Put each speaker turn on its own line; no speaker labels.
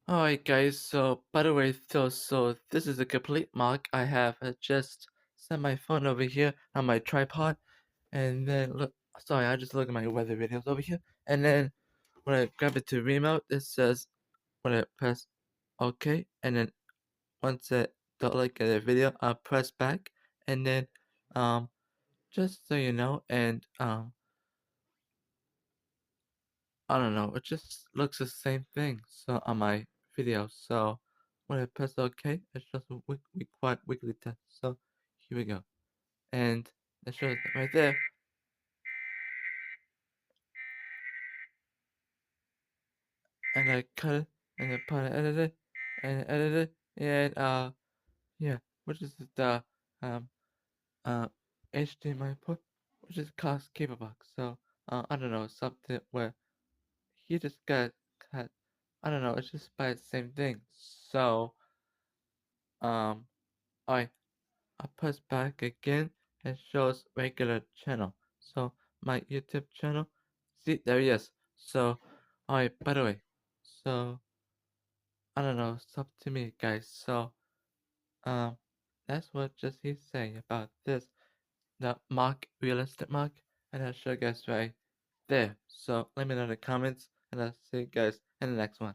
Alright guys, so by the way, so this is a complete mock. I have just set my phone over here on my tripod, and then look, sorry, I just look at my weather videos over here, and then when I grab it to remote, it says when I press OK, and then once it don't look at the video, I'll press back, and then just so you know, and I don't know, it just looks the same thing. So on my video, so when I press OK, it's just a weekly test. So here we go, and it shows it right there. And I cut it, and then put it, edit it, and yeah, which is the um uh HDMI port, which is called cable box. So I don't know, something where he just got cut. I don't know, it's just by the same thing. So um I press back again and shows regular channel. So my YouTube channel, see there he is. So alright, by the way, so I don't know, it's up to me guys. So um that's what just he's saying about this, the mock, realistic mock, and I'll show you guys right there. So let me know in the comments, and I'll see you guys in the next one.